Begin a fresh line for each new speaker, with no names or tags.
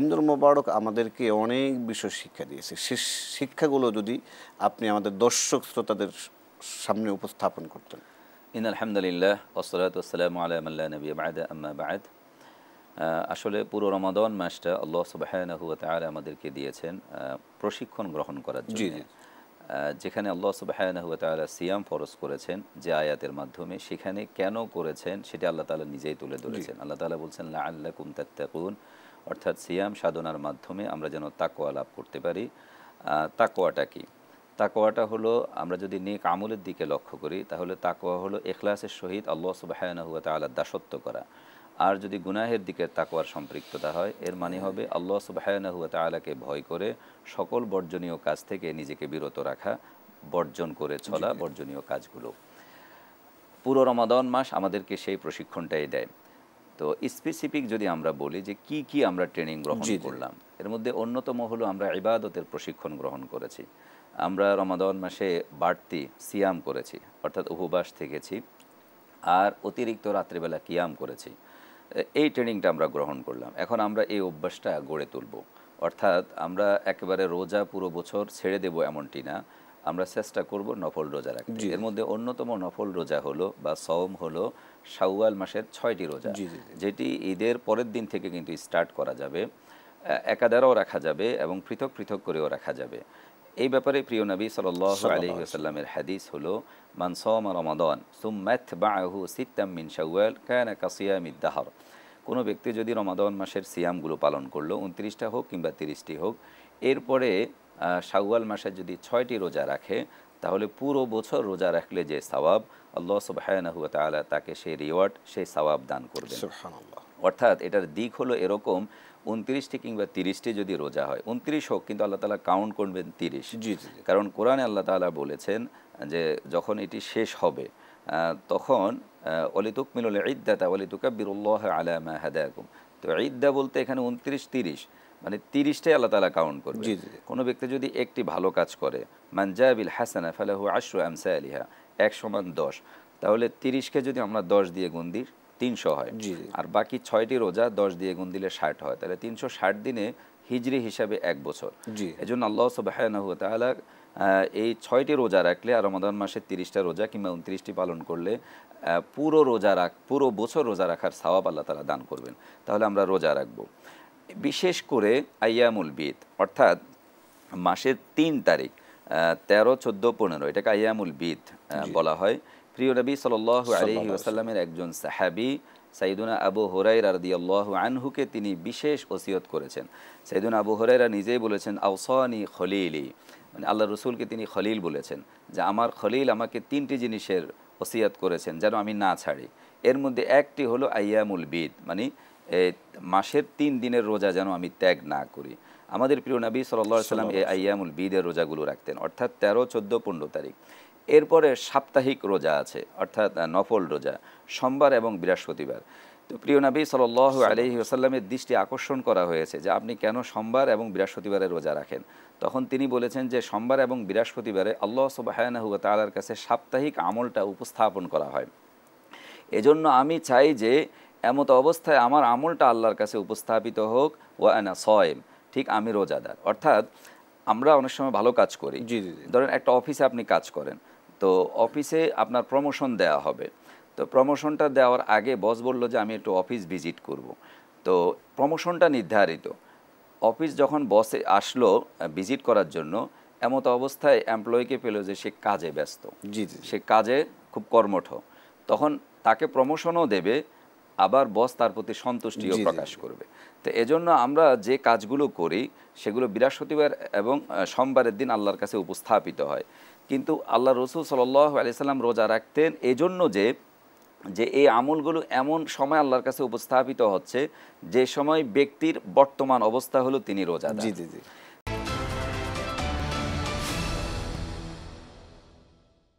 রমজান মোবারক আমাদেরকে অনেক বিষয় শিক্ষা দিয়েছে। সে শিক্ষাগুলো যদি আপনি আমাদের দর্শক শ্রোতাদের সামনে উপস্থাপন করতেন।
ইন্নাল হামদুলিল্লাহ ওয়াসসালাতু ওয়াসসালামু আলা মান লা নাবিয়্যা বা'দা আম্মা বা'দ। আসলে পুরো রমাদান মাসটা আল্লাহ সুবহানাহু ওয়া তাআলা আমাদেরকে দিয়েছেন প্রশিক্ষণ গ্রহণ করার জন্য। যেখানে আল্লাহ সুবহানাহু ওয়া তাআলা সিয়াম ফরজ করেছেন যে আয়াতের মাধ্যমে, সেখানে কেন করেছেন সেটা আল্লাহ তাআলা নিজেই তুলে ধরেছেন। আল্লাহ তাআলা বলছেন লাআল্লাকুম তাত্তাকুন, অর্থাৎ সিয়াম সাধনার মাধ্যমে আমরা যেন তাকওয়া লাভ করতে পারি। তাকওয়াটা কি? তাকওয়াটা হলো, আমরা যদি নেক আমলের দিকে লক্ষ্য করি তাহলে তাকওয়া হলো ইখলাসের সহিত আল্লাহ সুবহানাহু ওয়া তাআলার দাসত্ব করা। আর যদি গুনাহের দিকে তাকওয়ার সম্পৃক্ততা হয়, এর মানে হবে আল্লাহ সুবহানাহু ওয়া তাআলাকে ভয় করে সকল বর্জনীয় কাজ থেকে নিজেকে বিরত রাখা, বর্জন করে চলা বর্জনীয় কাজগুলো। পুরো রমাদান মাস আমাদেরকে সেই প্রশিক্ষণটাই দেয়। তো স্পেসিফিক যদি আমরা বলি যে কি কি আমরা ট্রেনিং গ্রহণ করলাম, এর মধ্যে অন্যতম হলো আমরা ইবাদতের প্রশিক্ষণ গ্রহণ করেছি। আমরা রমাদান মাসে বাড়তি সিয়াম করেছি, অর্থাৎ উপবাস থেকেছি, আর অতিরিক্ত রাত্রিবেলা কিয়াম করেছি। এই ট্রেনিংটা আমরা গ্রহণ করলাম। এখন আমরা এই অভ্যাসটা গড়ে তুলব, অর্থাৎ আমরা একেবারে রোজা পুরো বছর ছেড়ে দেব এমনটি না, আমরা চেষ্টা করব নফল রোজা রাখতে। এর মধ্যে অন্যতম নফল রোজা হলো বা সওম হলো শাওয়াল মাসের 6টি রোজা, যেটি ঈদের পরের দিন থেকে কিন্তু স্টার্ট করা যাবে। একাধারেও রাখা যাবে এবং পৃথক পৃথক করেও রাখা যাবে। এই ব্যাপারে প্রিয় নবী সাল্লাল্লাহু আলাইহি ওয়াসাল্লামের হাদিস হলো মান সামা রমাদান সুম্মা আতবাআহু সিত্তাম মিন শাওয়াল কানা কাসিয়ামিদ দাহর। কোনো ব্যক্তি যদি রমাদান মাসের সিয়ামগুলো পালন করলো, 29টা হোক কিংবা 30টি হোক, এরপরে শাওয়াল মাসে যদি 6টি রোজা রাখে, তাহলে পুরো বছর রোজা রাখলে যে সওয়াব, আল্লাহ সুবহানাহু ওয়া তাআলা তাকে সেই রিওয়ার্ড, সেই সওয়াব দান করবেন। সুবহানাল্লাহ। অর্থাৎ এটার দিক হলো এরকম, 29টি কিংবা 30টি যদি রোজা হয়, 29 হোক কিন্তু আল্লাহ তাআলা কাউন্ট করবেন 30। কারণ কোরআনে আল্লাহ তাআলা বলেছেন যে যখন এটি শেষ হবে তখন ওয়ালিতুকমিলুল ইদ্দাতা ওয়ালিতুকাব্বিরুল্লাহ আলা মা হাদাকুম। তো ইদ্দা বলতে এখানে 29-30, মানে 30টাই আল্লাহ তাআলা কাউন্ট করবে। কোনো ব্যক্তি যদি একটি ভালো কাজ করে, মান জাবিল হাসানা ফালাহু আশরু আমসালিহা, 1 = 10, তাহলে 30কে যদি আমরা 10 দিয়ে গুণ দিই 300 হয়। আর বাকি 6টি রোজা 10 দিয়ে গুণ দিলে 60 হয়, তাহলে 360 দিনে হিজরি হিসাবে 1 বছর। এজন্য আল্লাহ সুবহানাহু ওয়া তাআলা এই 6টি রোজা রাখলে, আর রমাদান মাসে 30টা রোজা কিংবা 29টি পালন করলে পুরো বছর রোজা রাখার সওয়াব আল্লাহ তাআলা দান করবেন। তাহলে আমরা রোজা রাখব। বিশেষ করে আইয়ামুল বিদ, অর্থাৎ মাসের 3 তারিখ 13, 14, 15, এটাকে আইয়ামুল বিদ বলা হয়। প্রিয় নবী সাল্লাল্লাহু আলাইহি ওয়াসাল্লামের একজন সাহাবী সাইয়্যিদুনা আবু হুরায়রা রাদিয়াল্লাহু আনহুকে তিনি বিশেষ ওসিয়ত করেছেন। সাইয়্যিদুনা আবু হুরায়রা নিজেই বলেছেন আওসানি খলিলি, মানে আল্লাহ রসুলকে তিনি খলিল বলেছেন, যে আমার খলিল আমাকে 3টি জিনিসের ওসিয়ত করেছেন যেন আমি না ছাড়ি। এর মধ্যে একটি হলো আইয়ামুল বিদ, মানে মাসের 3 দিনের রোজা যেন আমি ত্যাগ না করি। আমাদের প্রিয় নবী সাল্লাল্লাহু আলাইহি ওয়াসাল্লাম এই আইয়ামুল বিদের রোজাগুলো রাখতেন, অর্থাৎ 13, 14, 15 তারিখ। এরপরে সাপ্তাহিক রোজা আছে, অর্থাৎ নফল রোজা, সোমবার এবং বৃহস্পতিবার। তো প্রিয় নবী সাল্লাল্লাহু আলাইহি ওয়াসাল্লামের দৃষ্টি আকর্ষণ করা হয়েছে যে আপনি কেন সোমবার এবং বৃহস্পতিবারে রোজা রাখেন। তখন তিনি বলেছেন যে সোমবার এবং বৃহস্পতিবারে আল্লাহ সুবহানাহু ওয়া তাআলার কাছে সাপ্তাহিক আমলটা উপস্থাপন করা হয়। এজন্য আমি চাই যে এমত অবস্থায় আমার আমলটা আল্লাহর কাছে উপস্থাপিত হোক, ওয়া আনা সায়েম, ঠিক আমি রোজাদার। অর্থাৎ আমরা অনেক সময় ভালো কাজ করি, ধরেন একটা অফিসে আপনি কাজ করেন, তো অফিসে আপনার প্রমোশন দেওয়া হবে। তো প্রমোশনটা দেওয়ার আগে বস বলল যে আমি একটু অফিস ভিজিট করব। তো প্রমোশনটা নির্ধারিত, অফিস যখন বসে আসলো ভিজিট করার জন্য, এমত অবস্থায় এমপ্লয়িকে পেল যে সে কাজে ব্যস্ত, সে কাজে খুব কর্মঠ, তখন তাকে প্রমোশনও দেবে, আবার বস তার প্রতি সন্তুষ্টিও প্রকাশ করবে। তো এজন্য আমরা যে কাজগুলো করি সেগুলো বৃহস্পতিবার এবং সোমবারের দিন আল্লাহর কাছে উপস্থাপিত হয়। কিন্তু আল্লাহ রসুল সাল্লাল্লাহু আলাইহি সাল্লাম রোজা রাখতেন এজন্য যে এই আমলগুলো এমন সময় আল্লাহর কাছে উপস্থাপিত হচ্ছে যে সময় ব্যক্তির বর্তমান অবস্থা হলো তিনি রোজাদার।